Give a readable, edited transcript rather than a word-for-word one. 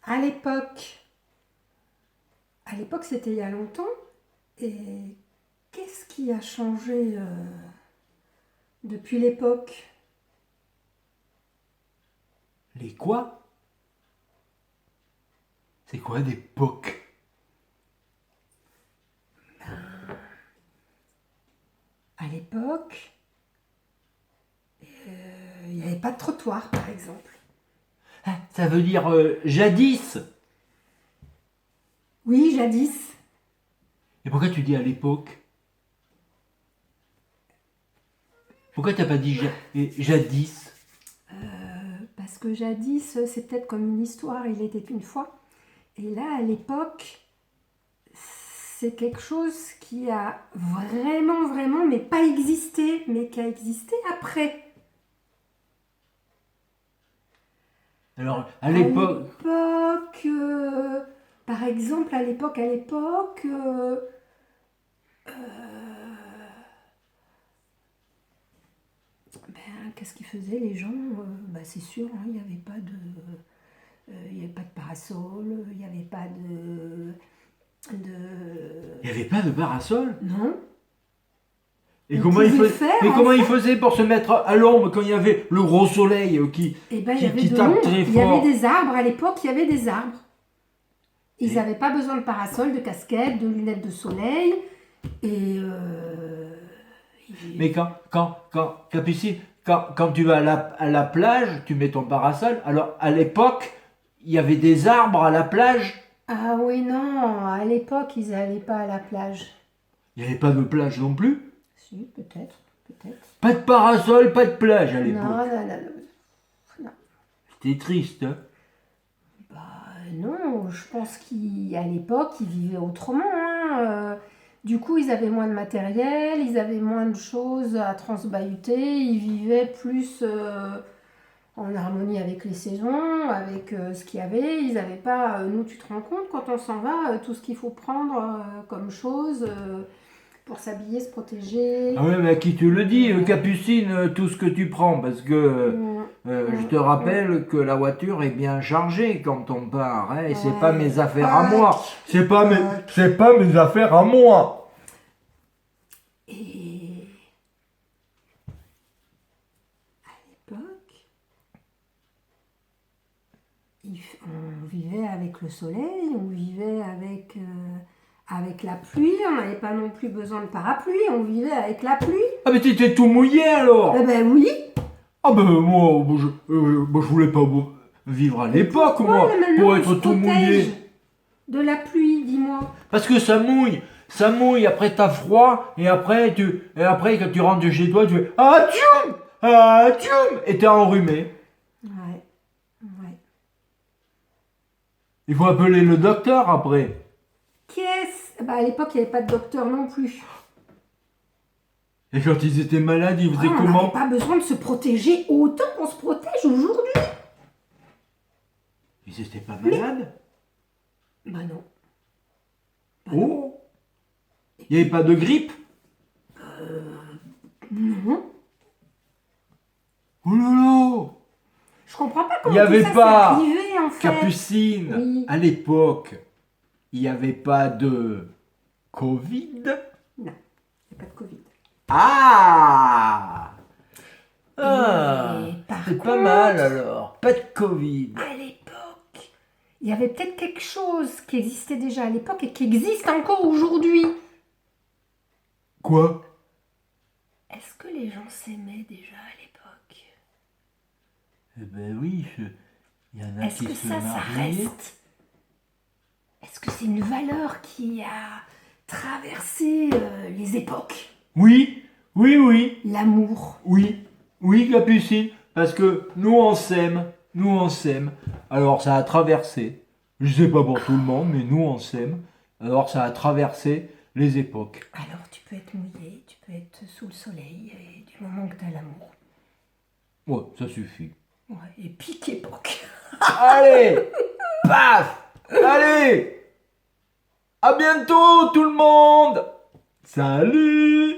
À l'époque, c'était il y a longtemps. Et qu'est-ce qui a changé depuis l'époque? Les quoi? C'est quoi des POC? À l'époque, il n'y avait pas de trottoir, par exemple. Ah, ça veut dire jadis. Oui, jadis. Et pourquoi tu dis à l'époque? Pourquoi t'as pas dit jadis? Parce que jadis, c'est peut-être comme une histoire, il était une fois. Et là, à l'époque, c'est quelque chose qui a vraiment, vraiment, mais pas existé, mais qui a existé après. Alors, à À l'époque, l'époque, par exemple, à l'époque, qu'est-ce qu'ils faisaient les gens? C'est sûr, hein, il n'y avait pas il y avait pas de parasol, il n'y avait pas il n'y avait pas de parasol. Non. Et On comment pouvait faire, mais en comment ils fait. faisaient pour se mettre à l'ombre quand il y avait le gros soleil Eh ben, il y avait qui de tape l'ombre, très il y avait fort? des arbres, à l'époque, il y avait des arbres. Ils Et- n'avaient pas besoin de parasol, de casquette, de lunettes de soleil. Et Mais Capucine, quand tu vas à la plage, tu mets ton parasol. Alors, à l'époque, il y avait des arbres à la plage. ah oui, non, à l'époque, ils n'allaient pas à la plage. Il n'y avait pas de plage non plus. Si, peut-être, peut-être. Pas de parasol, pas de plage à Non, l'époque. non, non, non. C'était triste, hein. Non, je pense qu'à l'époque, ils vivaient autrement, hein. Du coup, ils avaient moins de matériel, ils avaient moins de choses à transbahuter, ils vivaient plus en harmonie avec les saisons, avec ce qu'il y avait. Ils n'avaient pas, nous, tu te rends compte, quand on s'en va, tout ce qu'il faut prendre comme chose pour s'habiller, se protéger. Ah ouais, mais à qui tu le dis, Capucine, tout ce que tu prends, parce que je te rappelle que la voiture est bien chargée quand on part, hein, et c'est pas Ouais, mes affaires à moi. Pâques. C'est pas mes affaires à moi. Et à l'époque, on vivait avec le soleil, on vivait avec la pluie, on n'avait pas non plus besoin de parapluie, on vivait avec la pluie. Ah mais t'étais tout mouillé alors. Eh ben oui. Ah ben moi, je voulais pas vivre à l'époque, Pourquoi moi, là, maintenant pour on être se tout protège mouillé. de la pluie, dis-moi? Parce que ça mouille, après t'as froid, et après quand tu rentres chez toi, tu fais ah tchoum, et t'es enrhumé. Ouais, ouais. Il faut appeler le docteur après. À l'époque, il n'y avait pas de docteur non plus. Et quand ils étaient malades, ils faisaient On comment? n'avait pas besoin de se protéger autant qu'on se protège aujourd'hui. Ils étaient pas malades? Bah non. Oh, il n'y avait pas de grippe? Non. Oh là là! Je comprends pas Il n'y comment tout avait ça s'est pas, arrivé en fait. Capucine, Oui. à l'époque, il n'y avait pas de Covid. Non, il n'y a pas de Covid. Ah! Et par C'est pas contre, mal alors. Pas de Covid. à l'époque, il y avait peut-être quelque chose qui existait déjà à l'époque et qui existe encore aujourd'hui. Quoi? Est-ce que les gens s'aimaient déjà à l'époque? Eh ben oui, il y en a Est-ce qui que se ça mariaient. reste? Est-ce que c'est une valeur qui a traversé les époques? Oui, oui, oui, L'amour. oui, oui, Capucine, parce que nous on s'aime, nous on s'aime. Alors ça a traversé, je sais pas pour tout le monde, mais nous on s'aime. Alors ça a traversé les époques. Alors tu peux être mouillé, tu peux être sous le soleil, et du moment que tu as l'amour. Ouais, ça suffit. Ouais, et pique époque. Allez, paf, allez, à bientôt tout le monde. Salut.